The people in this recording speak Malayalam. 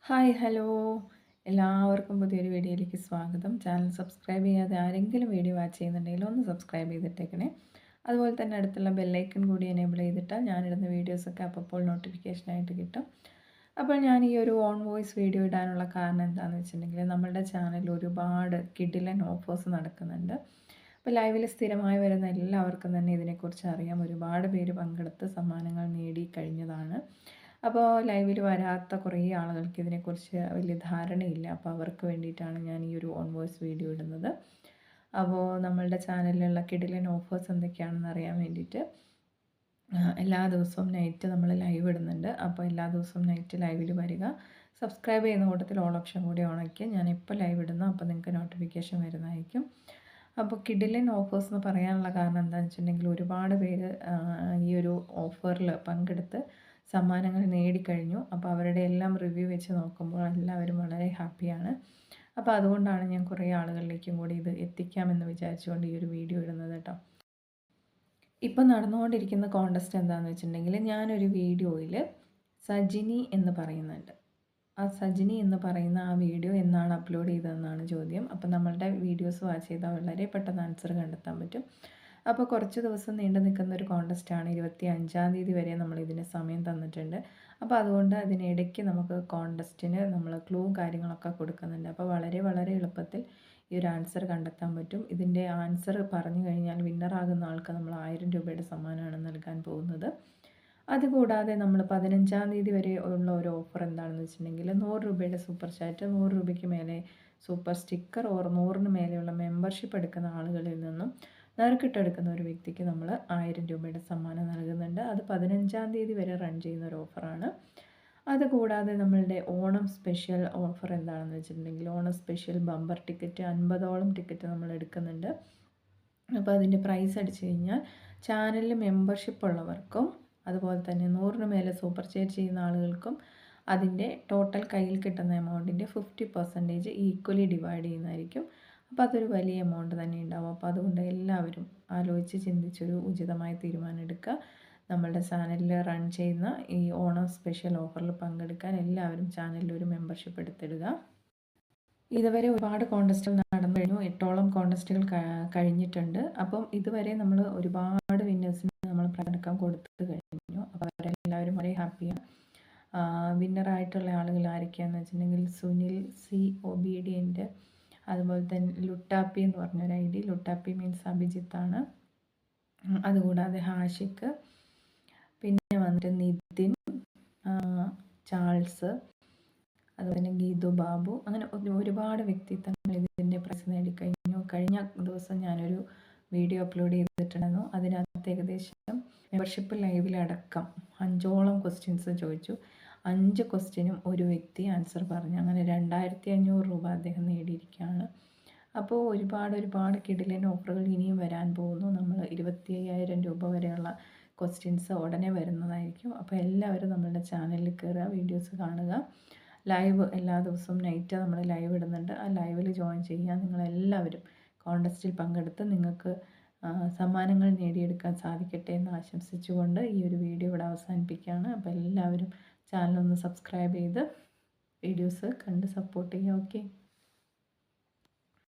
ഹായ് ഹലോ എല്ലാവർക്കും പുതിയൊരു വീഡിയോയിലേക്ക് സ്വാഗതം. ചാനൽ സബ്സ്ക്രൈബ് ചെയ്യാതെ ആരെങ്കിലും വീഡിയോ വാച്ച് ചെയ്യുന്നുണ്ടെങ്കിൽ ഒന്ന് സബ്സ്ക്രൈബ് ചെയ്തിട്ടേക്കണേ. അതുപോലെ തന്നെ അടുത്തുള്ള ബെല്ലൈക്കൺ കൂടി എനേബിൾ ചെയ്തിട്ടാൽ ഞാനിടുന്ന വീഡിയോസൊക്കെ അപ്പോൾ നോട്ടിഫിക്കേഷനായിട്ട് കിട്ടും. അപ്പോൾ ഞാൻ ഈ ഒരു ഓൺ വോയിസ് വീഡിയോ ഇടാനുള്ള കാരണം എന്താണെന്ന് വെച്ചിട്ടുണ്ടെങ്കിൽ നമ്മളുടെ ചാനലിൽ ഒരുപാട് കിഡിലൻ ഓഫേഴ്സ് നടക്കുന്നുണ്ട്. അപ്പോൾ ലൈവിൽ സ്ഥിരമായി വരുന്ന എല്ലാവർക്കും തന്നെ ഇതിനെക്കുറിച്ച് അറിയാം. ഒരുപാട് പേര് പങ്കെടുത്ത് സമ്മാനങ്ങൾ നേടി കഴിഞ്ഞതാണ്. അപ്പോൾ ലൈവിൽ വരാത്ത കുറേ ആളുകൾക്ക് ഇതിനെക്കുറിച്ച് വലിയ ധാരണയില്ല. അപ്പോൾ അവർക്ക് വേണ്ടിയിട്ടാണ് ഞാൻ ഈ ഒരു ഓൺ വോയിസ് വീഡിയോ ഇടുന്നത്. അപ്പോൾ നമ്മളുടെ ചാനലിലുള്ള കിടിലൻ ഓഫേഴ്സ് എന്തൊക്കെയാണെന്ന് അറിയാൻ വേണ്ടിയിട്ട് എല്ലാ ദിവസവും നൈറ്റ് നമ്മൾ ലൈവ് ഇടുന്നുണ്ട്. അപ്പോൾ എല്ലാ ദിവസവും നൈറ്റ് ലൈവിൽ വരിക. സബ്സ്ക്രൈബ് ചെയ്യുന്ന കൂട്ടത്തിൽ ഓൾ ഓപ്ഷൻ കൂടി ഓണാക്കി ഞാൻ എപ്പോൾ ലൈവ് ഇടുന്നു അപ്പോൾ നിങ്ങൾക്ക് നോട്ടിഫിക്കേഷൻ വരുന്നതായിരിക്കും. അപ്പോൾ കിഡിലൻ ഓഫേഴ്സ് എന്ന് പറയാനുള്ള കാരണം എന്താണെന്ന് വെച്ചിട്ടുണ്ടെങ്കിൽ ഒരുപാട് പേര് ഈ ഒരു ഓഫറിൽ പങ്കെടുത്ത് സമ്മാനങ്ങൾ നേടിക്കഴിഞ്ഞു. അപ്പോൾ അവരുടെ എല്ലാം റിവ്യൂ വെച്ച് നോക്കുമ്പോൾ എല്ലാവരും വളരെ ഹാപ്പിയാണ്. അപ്പോൾ അതുകൊണ്ടാണ് ഞാൻ കുറേ ആളുകളിലേക്കും കൂടി ഇത് എത്തിക്കാമെന്ന് വിചാരിച്ചുകൊണ്ട് ഈ ഒരു വീഡിയോ ഇടുന്നത് കേട്ടോ. ഇപ്പോൾ നടന്നുകൊണ്ടിരിക്കുന്ന കോൺടെസ്റ്റ് എന്താണെന്ന് വെച്ചിട്ടുണ്ടെങ്കിൽ ഞാനൊരു വീഡിയോയിൽ സജിനി എന്ന് പറയുന്നുണ്ട്. ആ സജിനി എന്ന് പറയുന്ന ആ വീഡിയോ എന്നാണ് അപ്ലോഡ് ചെയ്തതെന്നാണ് ചോദ്യം. അപ്പോൾ നമ്മളുടെ വീഡിയോസ് വാച്ച് ചെയ്താൽ വളരെ പെട്ടെന്ന് ആൻസർ കണ്ടെത്താൻ പറ്റും. അപ്പോൾ കുറച്ച് ദിവസം നീണ്ടു നിൽക്കുന്ന ഒരു കോൺടെസ്റ്റാണ്. 25-ാം തീയതി വരെ നമ്മളിതിന് സമയം തന്നിട്ടുണ്ട്. അപ്പോൾ അതുകൊണ്ട് അതിനിടയ്ക്ക് നമുക്ക് കോൺടെസ്റ്റിന് നമ്മൾ ക്ലൂവും കാര്യങ്ങളൊക്കെ കൊടുക്കുന്നുണ്ട്. അപ്പോൾ വളരെ വളരെ എളുപ്പത്തിൽ ഈ ഒരു ആൻസർ കണ്ടെത്താൻ പറ്റും. ഇതിൻ്റെ ആൻസർ പറഞ്ഞു കഴിഞ്ഞാൽ വിന്നറാകുന്ന ആൾക്ക് നമ്മൾ 1000 രൂപയുടെ സമ്മാനമാണ് നൽകാൻ പോകുന്നത്. അതുകൂടാതെ നമ്മൾ 15-ാം തീയതി വരെ ഉള്ള ഒരു ഓഫർ എന്താണെന്ന് വെച്ചിട്ടുണ്ടെങ്കിൽ 100 രൂപയുടെ സൂപ്പർ ചാറ്റ്, 100 രൂപയ്ക്ക് മേലെ സൂപ്പർ സ്റ്റിക്കർ ഓർ 100-ന് മേലെയുള്ള മെമ്പർഷിപ്പ് എടുക്കുന്ന ആളുകളിൽ നിന്നും നറുക്കിട്ടെടുക്കുന്ന ഒരു വ്യക്തിക്ക് നമ്മൾ 1000 രൂപയുടെ സമ്മാനം നൽകുന്നുണ്ട്. അത് 15-ാം തീയതി വരെ റൺ ചെയ്യുന്ന ഒരു ഓഫറാണ്. അതുകൂടാതെ നമ്മളുടെ ഓണം സ്പെഷ്യൽ ഓഫർ എന്താണെന്ന് വെച്ചിട്ടുണ്ടെങ്കിൽ ഓണം സ്പെഷ്യൽ ബമ്പർ ടിക്കറ്റ് 50ഓളം ടിക്കറ്റ് നമ്മൾ എടുക്കുന്നുണ്ട്. അപ്പോൾ അതിൻ്റെ പ്രൈസ് അടിച്ചു കഴിഞ്ഞാൽ ചാനലിൽ മെമ്പർഷിപ്പ് ഉള്ളവർക്കും അതുപോലെ തന്നെ 100-ന് മേലെ സൂപ്പർ ചാറ്റ് ചെയ്യുന്ന ആളുകൾക്കും അതിൻ്റെ ടോട്ടൽ കയ്യിൽ കിട്ടുന്ന എമൗണ്ടിൻ്റെ 50% ഈക്വലി ഡിവൈഡ് ചെയ്യുന്നതായിരിക്കും. അപ്പോൾ അതൊരു വലിയ എമൗണ്ട് തന്നെ ഉണ്ടാവും. അപ്പോൾ അതുകൊണ്ട് എല്ലാവരും ആലോചിച്ച് ചിന്തിച്ചൊരു ഉചിതമായ തീരുമാനം എടുക്കുക. നമ്മളുടെ ചാനലിൽ റൺ ചെയ്യുന്ന ഈ ഓണം സ്പെഷ്യൽ ഓഫറിൽ പങ്കെടുക്കാൻ എല്ലാവരും ചാനലിൽ ഒരു മെമ്പർഷിപ്പ് എടുത്തിടുക. ഇതുവരെ ഒരുപാട് കോൺടെസ്റ്റുകൾ നടന്നു കഴിഞ്ഞു. 8ഓളം കോൺടെസ്റ്റുകൾ കഴിഞ്ഞിട്ടുണ്ട്. അപ്പം ഇതുവരെ നമ്മൾ ഒരുപാട് വിന്നേഴ്സിന് നമ്മൾ പങ്കെടുക്കാൻ കൊടുത്തു കഴിഞ്ഞു. അപ്പോൾ അവരെല്ലാവരും വളരെ ഹാപ്പിയാണ്. വിന്നറായിട്ടുള്ള ആളുകൾ ആരൊക്കെയാണെന്ന് വെച്ചിട്ടുണ്ടെങ്കിൽ സുനിൽ സി ഒബീഡിയൻ്റ്, അതുപോലെ തന്നെ ലുട്ടാപ്പി എന്ന് പറഞ്ഞൊരു ID, ലുട്ടാപ്പി മീൻസ് അഭിജിത്താണ്. അതുകൂടാതെ ഹാഷിക്ക്, പിന്നെ വന്നിട്ട് നിതിൻ, ചാൾസ്, അതുപോലെ തന്നെ ഗീതു ബാബു, അങ്ങനെ ഒരുപാട് വ്യക്തിത്വങ്ങൾ ഇതിൻ്റെ പ്രൈസ് നേടിക്കഴിഞ്ഞു. കഴിഞ്ഞ ദിവസം ഞാനൊരു വീഡിയോ അപ്ലോഡ് ചെയ്തിട്ടുണ്ടായിരുന്നു. അതിനകത്ത് ഏകദേശം മെമ്പർഷിപ്പ് ലൈവിലടക്കം 5ഓളം ക്വസ്റ്റ്യൻസ് ചോദിച്ചു. 5 ക്വസ്റ്റ്യനും ഒരു വ്യക്തി ആൻസർ പറഞ്ഞു. അങ്ങനെ 2500 രൂപ അദ്ദേഹം നേടിയിരിക്കുകയാണ്. അപ്പോൾ ഒരുപാട് കിടിലൻ ഓഫറുകൾ ഇനിയും വരാൻ പോകുന്നു. നമ്മൾ 25,000 രൂപ വരെയുള്ള ക്വസ്റ്റ്യൻസ് ഉടനെ വരുന്നതായിരിക്കും. അപ്പോൾ എല്ലാവരും നമ്മളുടെ ചാനലിൽ കയറുക, വീഡിയോസ് കാണുക. ലൈവ് എല്ലാ ദിവസവും നൈറ്റ് നമ്മൾ ലൈവ് ഇടുന്നുണ്ട്. ആ ലൈവിൽ ജോയിൻ ചെയ്യുക. നിങ്ങളെല്ലാവരും കോൺടെസ്റ്റിൽ പങ്കെടുത്ത് നിങ്ങൾക്ക് സമ്മാനങ്ങൾ നേടിയെടുക്കാൻ സാധിക്കട്ടെ എന്ന് ആശംസിച്ചുകൊണ്ട് ഈ ഒരു വീഡിയോ ഇവിടെ അവസാനിപ്പിക്കുകയാണ്. അപ്പോൾ എല്ലാവരും ചാനലൊന്ന് സബ്സ്ക്രൈബ് ചെയ്ത് വീഡിയോസ് കണ്ട് സപ്പോർട്ട് ചെയ്യുക. ഓക്കെ.